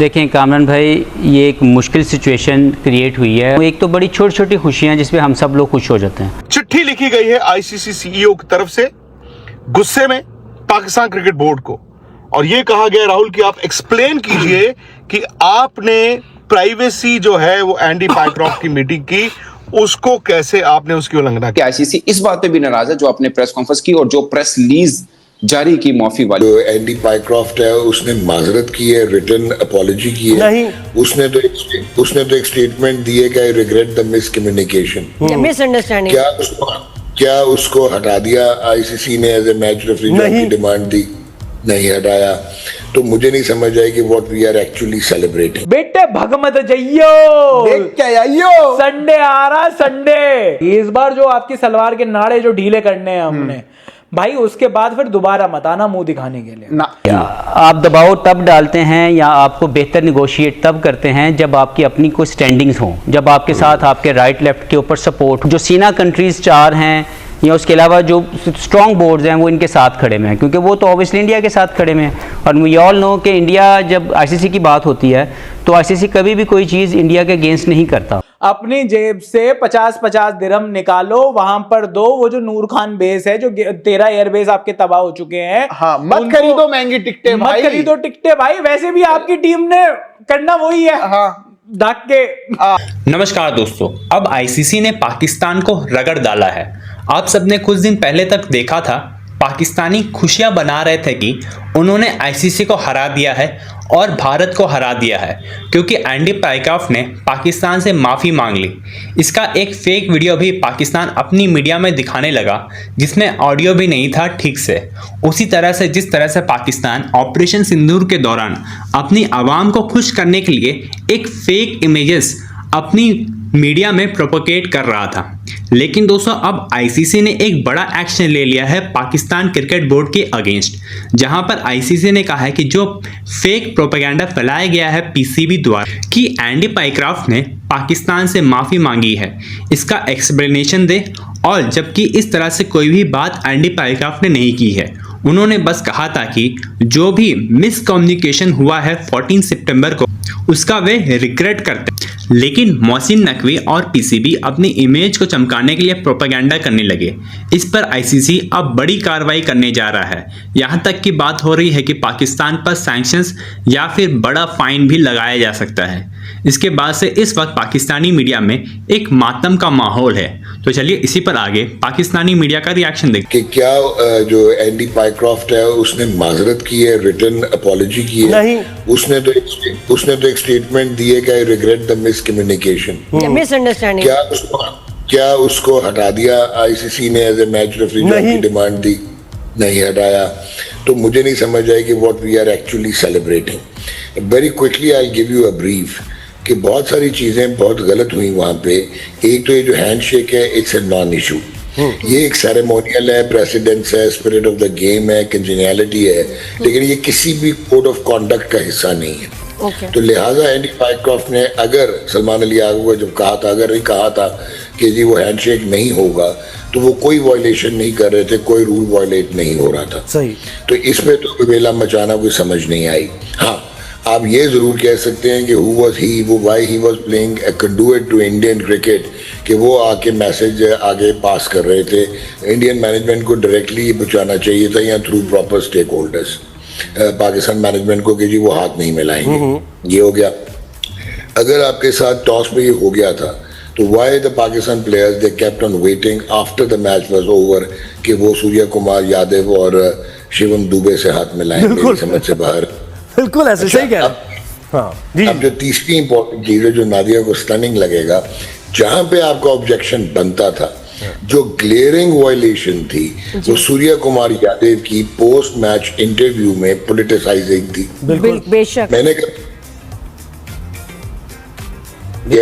देखें कामरान भाई, ये एक मुश्किल सिचुएशन क्रिएट हुई है। एक तो बड़ी छोटी छोटी खुशियां जिसमें हम सब लोग खुश हो जाते हैं। चिट्ठी लिखी गई है आईसीसी सीईओ की तरफ से गुस्से में पाकिस्तान क्रिकेट बोर्ड को, और ये कहा गया राहुल कि आप एक्सप्लेन कीजिए कि आपने प्राइवेसी जो है वो एंडी पाइक्रॉफ्ट की मीटिंग की, उसको कैसे आपने उसकी उल्लंघना की। आईसीसी इस बात पे भी नाराज है जो आपने प्रेस कॉन्फ्रेंस की और जो प्रेस रिलीज जारी की माफी वाली। जो एंडी पाइक्रॉफ्ट है उसने माजरत की है, रिटन अपॉलॉजी की है। नहीं, उसने तो एक स्टेटमेंट दी है कि I regret the miscommunication, misunderstanding. क्या उसको हटा दिया आईसीसी ने एज ए मैच रेफरी की डिमांड दी? नहीं हटाया। तो मुझे नहीं समझ आई कि what we are actually celebrating. बेटे भगमत जइयो, देख के आइयो, संडे आ रहा, संडे। इस बार जो आपकी सलवार के नाड़े जो ढीले करने हैं हमने भाई, उसके बाद फिर दोबारा मत आना मुंह दिखाने के लिए ना। आप दबाव तब डालते हैं या आपको बेहतर निगोशिएट तब करते हैं जब आपकी अपनी कोई स्टैंडिंग्स हो, जब आपके साथ आपके राइट लेफ्ट के ऊपर सपोर्ट, जो सीना कंट्रीज 4 हैं या उसके अलावा जो स्ट्रॉन्ग बोर्ड्स हैं वो इनके साथ खड़े में हैं, क्योंकि वो तो ऑब्वियसली इंडिया के साथ खड़े में हैं। और वी ऑल नो कि इंडिया जब आईसीसी की बात होती है तो आईसीसी कभी भी कोई चीज़ इंडिया के अगेंस्ट नहीं करता। अपनी जेब से 50-50 दिरहम निकालो, वहां पर दो। वो जो नूर खान बेस है, जो 13 एयरबेस आपके तबाह हो चुके हैं, हाँ, मत खरीदो महंगी टिकटें मत भाई। खरीदो टिकटें भाई। वैसे भी आपकी टीम ने करना वही है, हाँ, ढक के। नमस्कार दोस्तों, अब आईसीसी ने पाकिस्तान को रगड़ डाला है। आप सबने कुछ दिन पहले तक देखा था पाकिस्तानी खुशियां बना रहे थे कि उन्होंने आईसीसी को हरा दिया है और भारत को हरा दिया है, क्योंकि एंडी पाइक्रॉफ्ट ने पाकिस्तान से माफ़ी मांग ली। इसका एक फेक वीडियो भी पाकिस्तान अपनी मीडिया में दिखाने लगा, जिसमें ऑडियो भी नहीं था ठीक से। उसी तरह से जिस तरह से पाकिस्तान ऑपरेशन सिंदूर के दौरान अपनी आवाम को खुश करने के लिए एक फेक इमेजेस अपनी मीडिया में प्रोपोगेट कर रहा था। लेकिन दोस्तों, अब आईसीसी ने एक बड़ा एक्शन ले लिया है पाकिस्तान क्रिकेट बोर्ड के अगेंस्ट, जहां पर आईसीसी ने कहा है कि जो फेक प्रोपेगेंडा फैलाया गया है पीसीबी द्वारा कि एंडी पाइक्रॉफ्ट ने पाकिस्तान से माफ़ी मांगी है, इसका एक्सप्लेनेशन दे। और जबकि इस तरह से कोई भी बात एंडी पाइक्रॉफ्ट ने नहीं की है। उन्होंने बस कहा था कि जो भी मिसकम्युनिकेशन हुआ है 14 सितंबर को, उसका वे रिग्रेट करते हैं। लेकिन मोहसिन नकवी और पीसीबी अपनी इमेज को चमकाने के लिए प्रोपेगेंडा करने लगे। इस पर आईसीसी अब बड़ी कार्रवाई करने जा रहा है। यहां तक की बात हो रही है कि पाकिस्तान पर सैंक्शंस या फिर बड़ा फाइन भी लगाया जा सकता है। इसके बाद से इस वक्त पाकिस्तानी मीडिया में एक मातम का माहौल है। तो चलिए इसी पर आगे पाकिस्तानी मीडिया का रिएक्शन देखते कि क्या जो एंडी पाइक्रॉफ्ट है उसने माजरत की है, रिटन अपॉलॉजी की है। नहीं, उसने तो एक स्टेटमेंट दी है कि I regret the miscommunication, misunderstanding. क्या उसको हटा दिया आईसीसी ने एज ए मैच रेफरी की डिमांड दी? नहीं हटाया। तो मुझे नहीं समझ आई कि what we are actually celebrating. Very quickly I give you a brief कि बहुत सारी चीजें बहुत गलत हुई वहां पे। एक तो ये जो हैंडशेक है, इट्स ए नॉन इशू। ये एक सेरेमोनियल है, प्रेसिडेंस है, स्पिरिट ऑफ द गेम है, कंजेनियलिटी है, लेकिन ये किसी भी कोड ऑफ कॉन्डक्ट का हिस्सा नहीं है। तो लिहाजा एंडी पाइक्रॉफ्ट ने अगर सलमान अली आगू को जब कहा था, अगर नहीं कहा था कि जी वो हैंडशेक नहीं होगा, तो वो कोई वायलेशन नहीं कर रहे थे, कोई रूल वायलेट नहीं हो रहा था। सही। तो इसमें तो वेला मचाना कोई समझ नहीं आई। हाँ, आप ये जरूर कह सकते हैं कि हु वाज ही, वो why he was playing a conduit to Indian cricket, कि वो आके मैसेज आगे पास कर रहे थे। इंडियन मैनेजमेंट को डायरेक्टली पहुंचाना चाहिए था या through proper stakeholders Pakistan management को कि जी वो हाथ नहीं मिलाएंगे। ये हो गया। अगर आपके साथ टॉस में ये हो गया था तो why the Pakistan players they kept on waiting after the match was over कि वो सूर्य कुमार यादव और शिवम दुबे से हाथ मिलाएं? मेरी समझ से बाहर। बिल्कुल ऐसे सही कह रहे हैं। अब जो तीसरी इंपॉर्टेंट चीज है जो नादिया को स्टनिंग लगेगा, जहां पे आपका ऑब्जेक्शन बनता था, जो ग्लेयरिंग वायलेशन थी, वो सूर्य कुमार यादव की पोस्ट मैच इंटरव्यू में पॉलिटिसाइजिंग थी। बिल्कुल, बेशक। मैंने कहा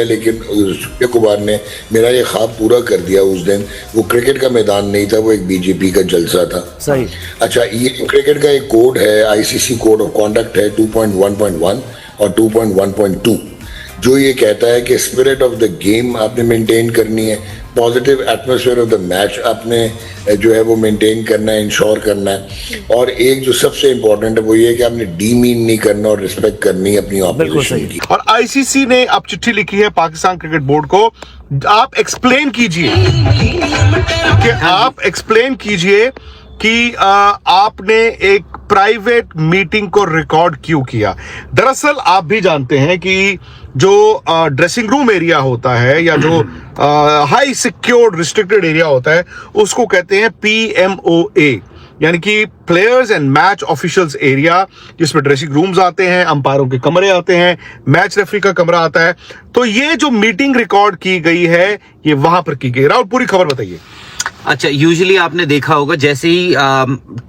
लेकिन सूर्य कुमार ने मेरा ये ख्वाब पूरा कर दिया। उस दिन वो क्रिकेट का मैदान नहीं था, वो एक बीजेपी का जलसा था। सही। अच्छा, ये क्रिकेट का एक कोड है, आईसीसी कोड ऑफ कॉन्डक्ट है 2.1.1 और 2.1.2, जो ये कहता है कि स्पिरिट ऑफ द गेम आपने मेंटेन करनी है, positive atmosphere of the match आपने जो है वो मेंटेन करना है, इंश्योर करना है, और एक जो सबसे इंपॉर्टेंट है वो ये कि आपने डीमीन नहीं करना और रिस्पेक्ट करनी है अपनी ऑपोजिशन की। और आईसीसी ने अब चिट्ठी लिखी है पाकिस्तान क्रिकेट बोर्ड को, आप एक्सप्लेन कीजिए कि आपने एक प्राइवेट मीटिंग को रिकॉर्ड क्यों किया। दरअसल आप भी जानते हैं कि जो ड्रेसिंग रूम एरिया होता है या जो हाई सिक्योर्ड रिस्ट्रिक्टेड एरिया होता है उसको कहते हैं PMOA, यानी कि players and match officials area, जिसमें ड्रेसिंग रूम्स आते हैं, अंपायरों के कमरे आते हैं, मैच रेफरी का कमरा आता है। तो ये जो मीटिंग रिकॉर्ड की गई है ये वहां पर की गई। राहुल, पूरी खबर बताइए। अच्छा, यूजुअली आपने देखा होगा जैसे ही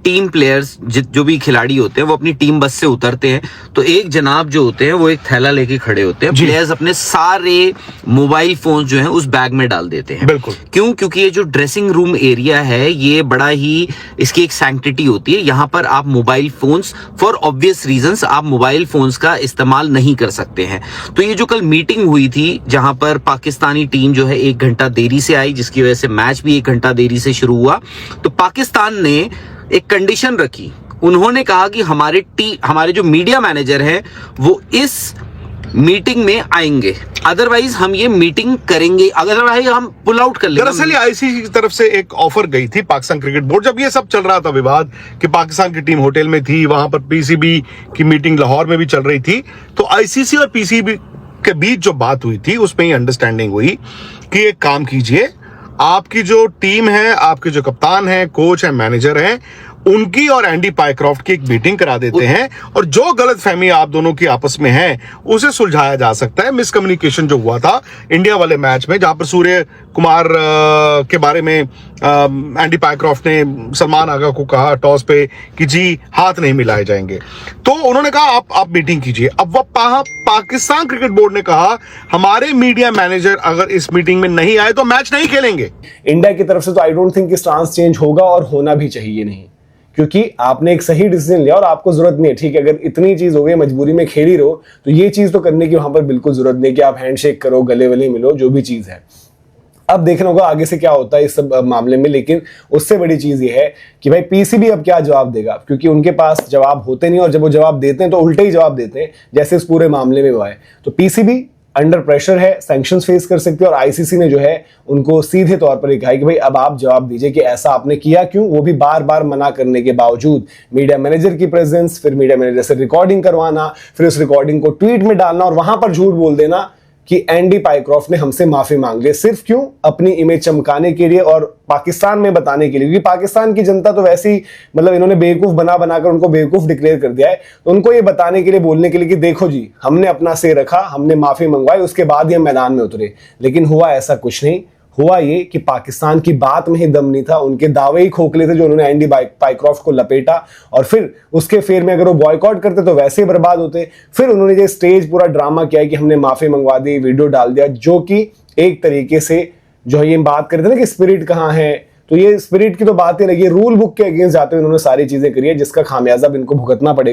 टीम प्लेयर्स जो भी खिलाड़ी होते हैं वो अपनी टीम बस से उतरते हैं तो एक जनाब जो होते हैं वो एक थैला लेके खड़े होते हैं। प्लेयर्स अपने सारे मोबाइल फोन जो हैं उस बैग में डाल देते हैं। बिल्कुल। क्यों? क्योंकि ये जो ड्रेसिंग रूम एरिया है ये बड़ा ही, इसकी एक सैंक्टिटी होती है। यहाँ पर आप mobile phones, for obvious reasons, आप मोबाइल फोन्स का इस्तेमाल नहीं कर सकते हैं। तो ये जो कल मीटिंग हुई थी जहां पर पाकिस्तानी टीम जो है 1 घंटा देरी से आई, जिसकी वजह से मैच भी 1 घंटा देरी से शुरू हुआ, तो पाकिस्तान ने एक कंडीशन रखी। उन्होंने कहा कि हमारे जो मीडिया मैनेजर हैं वो इस मीटिंग में आएंगे, अदरवाइज हम ये मीटिंग करेंगे, अदरवाइज हम पुल आउट कर लेंगे। दरअसल आईसीसी की तरफ से एक ऑफर गई थी पाकिस्तान क्रिकेट बोर्ड, जब ये सब चल रहा था विवाद कि पाकिस्तान की टीम होटल में थी, वहां पर पीसीबी की मीटिंग लाहौर में भी चल रही थी, तो आईसीसी और पीसीबी के बीच जो बात हुई थी उसमें ही अंडरस्टैंडिंग हुई कि एक काम कीजिए, आपकी जो टीम है, आपके जो कप्तान है, कोच है, मैनेजर है, उनकी और एंडी पाइक्रॉफ्ट की एक मीटिंग करा देते हैं और जो गलतफहमी आप दोनों की आपस में है उसे सुलझाया जा सकता है। मिसकम्युनिकेशन जो हुआ था इंडिया वाले मैच में, जहां पर सूर्य कुमार के बारे में एंडी पाइक्रॉफ्ट ने सलमान आगा को कहा टॉस पे कि जी हाथ नहीं मिलाए जाएंगे, तो उन्होंने कहा आप मीटिंग कीजिए। अब वह पाकिस्तान क्रिकेट बोर्ड ने कहा हमारे मीडिया मैनेजर अगर इस मीटिंग में नहीं आए तो मैच नहीं खेलेंगे। इंडिया की तरफ से तो आई डोंट थिंक कि स्टांस चेंज होगा और होना भी चाहिए नहीं, क्योंकि आपने एक सही डिसीजन लिया और आपको जरूरत नहीं है। ठीक है, अगर इतनी चीज हो गई, मजबूरी में खेल ही रहो, तो ये चीज तो करने की वहां पर बिल्कुल जरूरत नहीं कि आप हैंडशेक करो, गले वले मिलो, जो भी चीज है। अब देखना होगा आगे से क्या होता है इस सब मामले में, लेकिन उससे बड़ी चीज ये है कि भाई पीसीबी अब क्या जवाब देगा, क्योंकि उनके पास जवाब होते नहीं और जब वो जवाब देते हैं तो उल्टे ही जवाब देते हैं, जैसे इस पूरे मामले में हुआ है। तो पीसीबी अंडर प्रेशर है, सैंक्शंस फेस कर सकते हैं और आईसीसी ने जो है उनको सीधे तौर पर कहा कि भाई अब आप जवाब दीजिए कि ऐसा आपने किया क्यों, वो भी बार बार मना करने के बावजूद। मीडिया मैनेजर की प्रेजेंस, फिर मीडिया मैनेजर से रिकॉर्डिंग करवाना, फिर उस रिकॉर्डिंग को ट्वीट में डालना और वहां पर झूठ बोल देना कि एंडी पाइक्रॉफ्ट ने हमसे माफी मांग ली। सिर्फ क्यों? अपनी इमेज चमकाने के लिए और पाकिस्तान में बताने के लिए, क्योंकि पाकिस्तान की जनता तो वैसे ही मतलब इन्होंने बेवकूफ बनाकर उनको बेवकूफ डिक्लेयर कर दिया है, तो उनको ये बताने के लिए, बोलने के लिए कि देखो जी हमने अपना से रखा, हमने माफी मंगवाई, उसके बाद ही हम मैदान में उतरे। लेकिन हुआ ऐसा कुछ नहीं। हुआ ये कि पाकिस्तान की बात में ही दम नहीं था, उनके दावे ही खोखले थे जो उन्होंने एंडी पाइक्रॉफ्ट को लपेटा, और फिर उसके फेर में अगर वो बॉयकॉट करते तो वैसे ही बर्बाद होते। फिर उन्होंने जो स्टेज पूरा ड्रामा किया कि हमने माफी मंगवा दी, वीडियो डाल दिया, जो कि एक तरीके से जो ये बात करते थे ना कि स्पिरिट कहाँ है, तो ये स्पिरिट की तो बात ही लगी, रूल बुक के अगेंस्ट जाते हुए उन्होंने सारी चीजें करी है, जिसका खामियाजा इनको भुगतना पड़ेगा।